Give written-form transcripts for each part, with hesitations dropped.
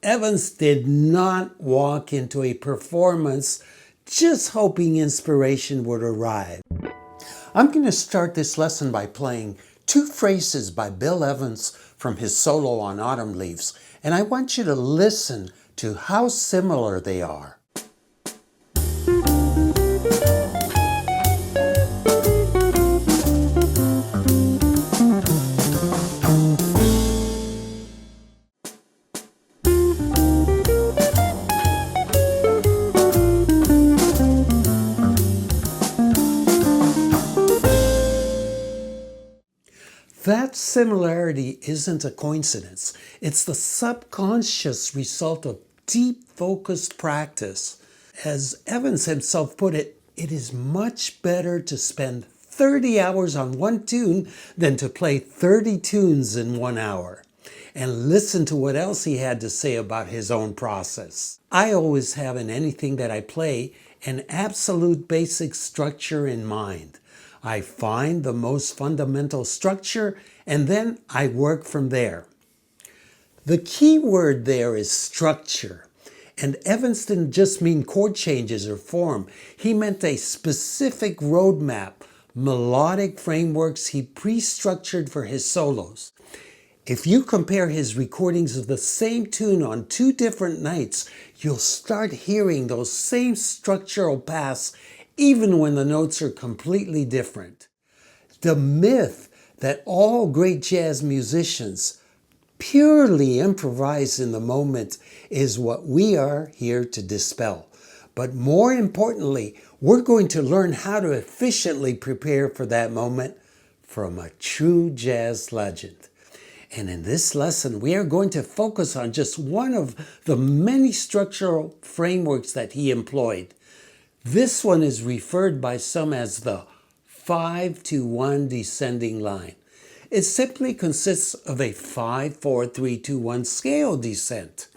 Evans did not walk into a performance just hoping inspiration would arrive. I'm going to start this lesson by playing two phrases by Bill Evans from his solo on Autumn Leaves, and I want you to listen to how similar they are. That similarity isn't a coincidence. It's the subconscious result of deep focused practice. As Evans himself put it, it is much better to spend 30 hours on one tune than to play 30 tunes in 1 hour. And listen to what else he had to say about his own process. I always have in anything that I play an absolute basic structure in mind. I find the most fundamental structure and then I work from there. The key word there is structure. And Evans didn't just mean chord changes or form. He meant a specific roadmap, melodic frameworks he pre-structured for his solos. If you compare his recordings of the same tune on two different nights, you'll start hearing those same structural paths even when the notes are completely different. The myth that all great jazz musicians purely improvise in the moment is what we are here to dispel. But more importantly, we're going to learn how to efficiently prepare for that moment from a true jazz legend. And in this lesson, we are going to focus on just one of the many structural frameworks that he employed. This one is referred by some as the 5-2-1 descending line. It simply consists of a 5-4-3-2-1 scale descent.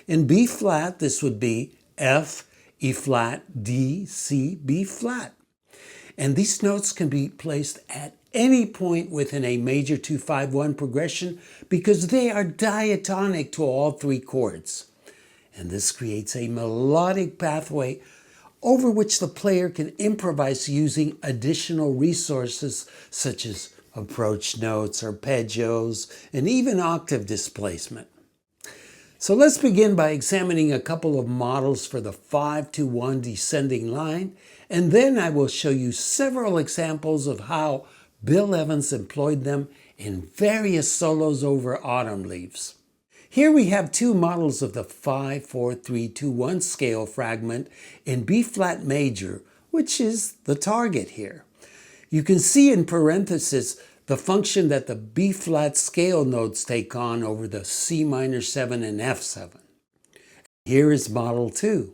In B flat, this would be F, E flat, D, C, B flat. And these notes can be placed at any point within a major 2-5-1 progression because they are diatonic to all three chords. And this creates a melodic pathway over which the player can improvise using additional resources such as approach notes, arpeggios, and even octave displacement. So let's begin by examining a couple of models for the 5-2-1 descending line, and then I will show you several examples of how Bill Evans employed them in various solos over Autumn Leaves. Here we have two models of the 5-4-3-2-1 scale fragment in B flat major, which is the target here. You can see in parentheses the function that the B flat scale notes take on over the C minor 7 and F7. Here is model 2.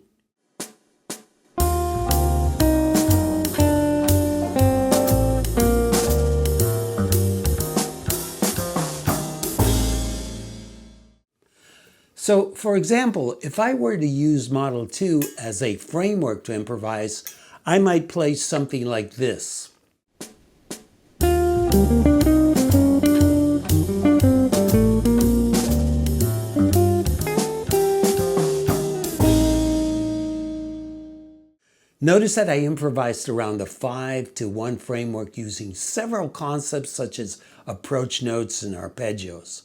So, for example, if I were to use Model 2 as a framework to improvise, I might play something like this. Notice that I improvised around the 5-2-1 framework using several concepts such as approach notes and arpeggios.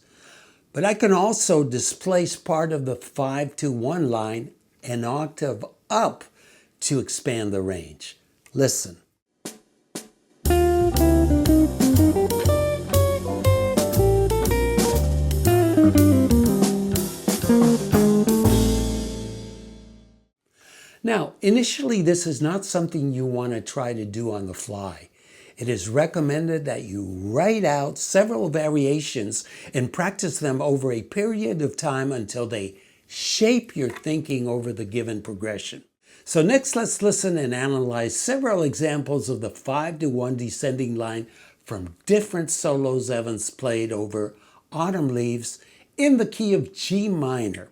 But I can also displace part of the 5-2-1 line an octave up to expand the range. Listen. Now, initially, this is not something you want to try to do on the fly. It is recommended that you write out several variations and practice them over a period of time until they shape your thinking over the given progression. So next, let's listen and analyze several examples of the 5-2-1 descending line from different solos Evans played over Autumn Leaves in the key of G minor.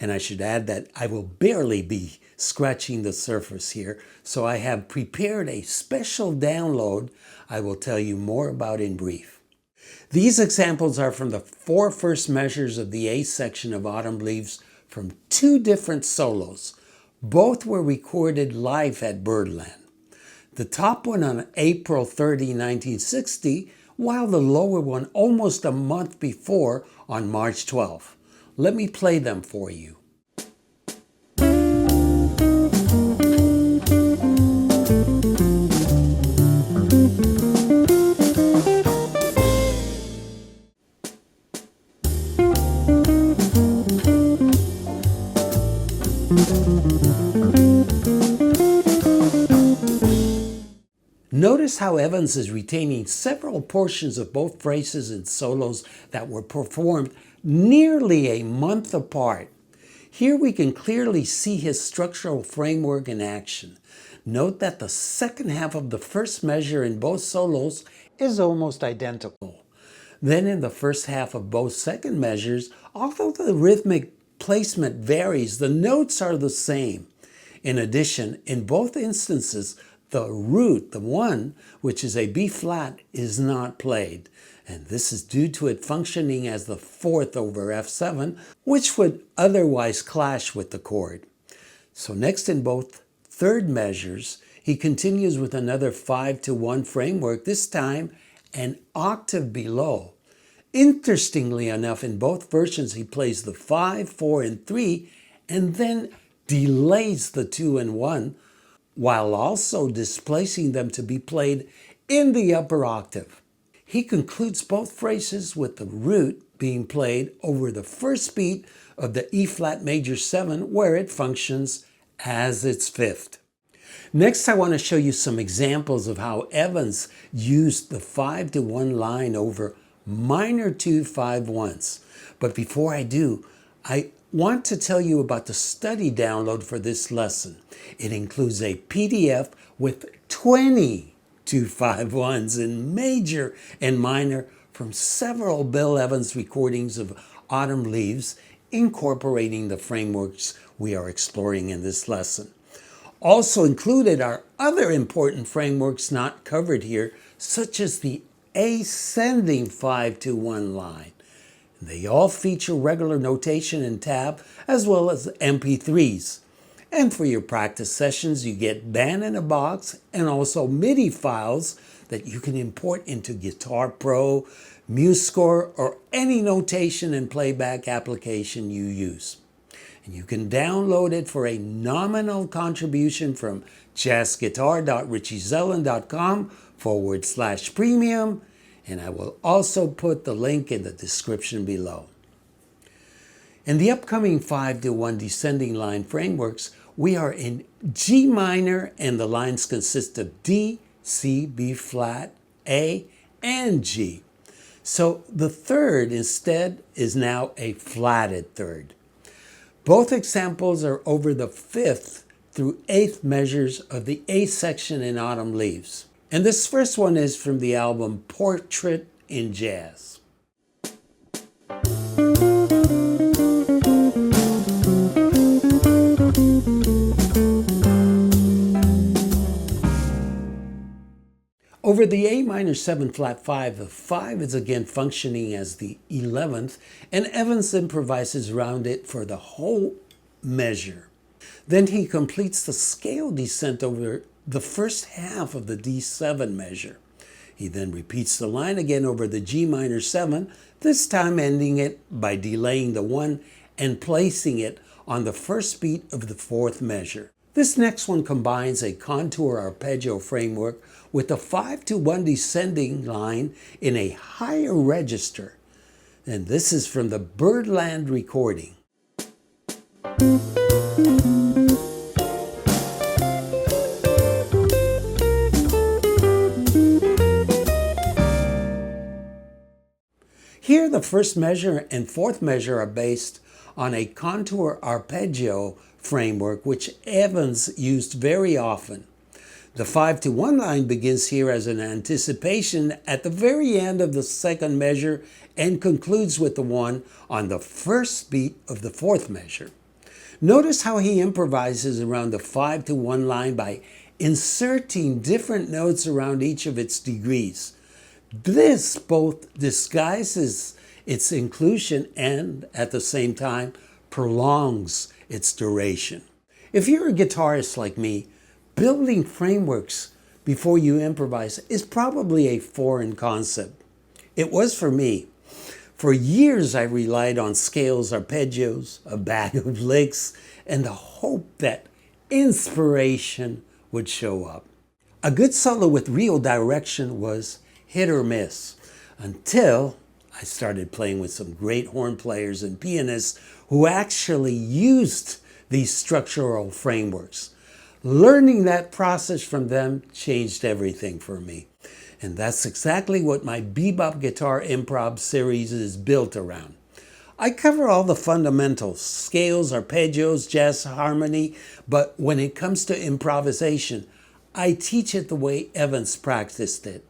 And I should add that I will barely be scratching the surface here, so I have prepared a special download I will tell you more about in brief. These examples are from the 4 first measures of the A section of Autumn Leaves from two different solos. Both were recorded live at Birdland. The top one on April 30, 1960, while the lower one almost a month before on March 12. Let me play them for you. Notice how Evans is retaining several portions of both phrases and solos that were performed nearly a month apart. Here we can clearly see his structural framework in action. Note that the second half of the first measure in both solos is almost identical. Then in the first half of both second measures, although the rhythmic placement varies, the notes are the same. In addition, in both instances, the root, the one, which is a B flat, is not played. And this is due to it functioning as the fourth over F7, which would otherwise clash with the chord. So next in both third measures, he continues with another 5-to-1 framework, this time an octave below. Interestingly enough, in both versions, he plays the 5, 4, and 3, and then delays the 2 and 1, while also displacing them to be played in the upper octave. He concludes both phrases with the root being played over the first beat of the E flat major 7, where it functions as its fifth. Next, I want to show you some examples of how Evans used the 5-to-1 line over minor 2 5-1s. But before I do, I want to tell you about the study download for this lesson. It includes a PDF with 20 2 5-1s in major and minor from several Bill Evans recordings of Autumn Leaves, incorporating the frameworks we are exploring in this lesson. Also included are other important frameworks not covered here, such as the ascending 5-to-1 line. They all feature regular notation and tab, as well as MP3s. And for your practice sessions, you get band in a box and also MIDI files that you can import into Guitar Pro, MuseScore, or any notation and playback application you use. And you can download it for a nominal contribution from jazzguitar.richiezeland.com/premium. And I will also put the link in the description below. In the upcoming 5-to-1 descending line frameworks, we are in G minor, and the lines consist of D, C, B flat, A, and G. So the third instead is now a flatted third. Both examples are over the 5th through 8th measures of the A section in Autumn Leaves. And this first one is from the album Portrait in Jazz. Over the A minor 7 flat 5, the 5 is again functioning as the 11th, and Evans improvises around it for the whole measure. Then he completes the scale descent over the first half of the D7 measure. He then repeats the line again over the G minor 7, this time ending it by delaying the 1 and placing it on the first beat of the 4th measure. This next one combines a contour arpeggio framework with a 5-to-1 descending line in a higher register. And this is from the Birdland recording. Here, the first measure and 4th measure are based on a contour arpeggio framework, which Evans used very often. The 5-to-1 line begins here as an anticipation at the very end of the 2nd measure and concludes with the 1 on the first beat of the 4th measure. Notice how he improvises around the 5-to-1 line by inserting different notes around each of its degrees. This both disguises its inclusion and, at the same time, prolongs its duration. If you're a guitarist like me, building frameworks before you improvise is probably a foreign concept. It was for me. For years, I relied on scales, arpeggios, a bag of licks, and the hope that inspiration would show up. A good solo with real direction was hit or miss until I started playing with some great horn players and pianists who actually used these structural frameworks. Learning that process from them changed everything for me. And that's exactly what my Bebop Guitar Improv series is built around. I cover all the fundamentals, scales, arpeggios, jazz harmony, but when it comes to improvisation, I teach it the way Evans practiced it,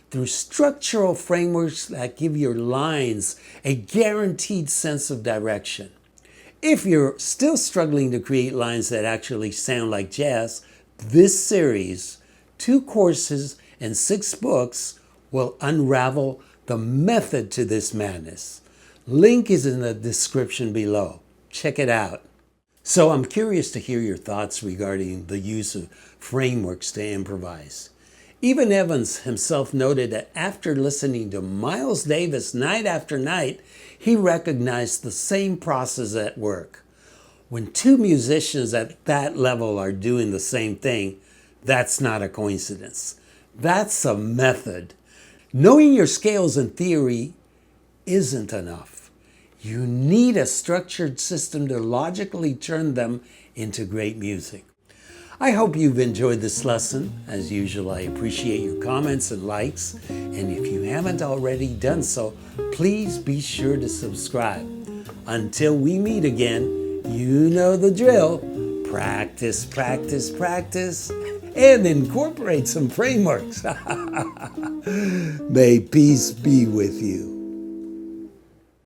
through structural frameworks that give your lines a guaranteed sense of direction. If you're still struggling to create lines that actually sound like jazz, this series, 2 courses and 6 books, will unravel the method to this madness. Link is in the description below. Check it out. So I'm curious to hear your thoughts regarding the use of frameworks to improvise. Even Evans himself noted that after listening to Miles Davis night after night, he recognized the same process at work. When 2 musicians at that level are doing the same thing, that's not a coincidence. That's a method. Knowing your scales in theory isn't enough. You need a structured system to logically turn them into great music. I hope you've enjoyed this lesson. As usual, I appreciate your comments and likes. And if you haven't already done so, please be sure to subscribe. Until we meet again, you know the drill. Practice, practice, practice, and incorporate some frameworks. May peace be with you.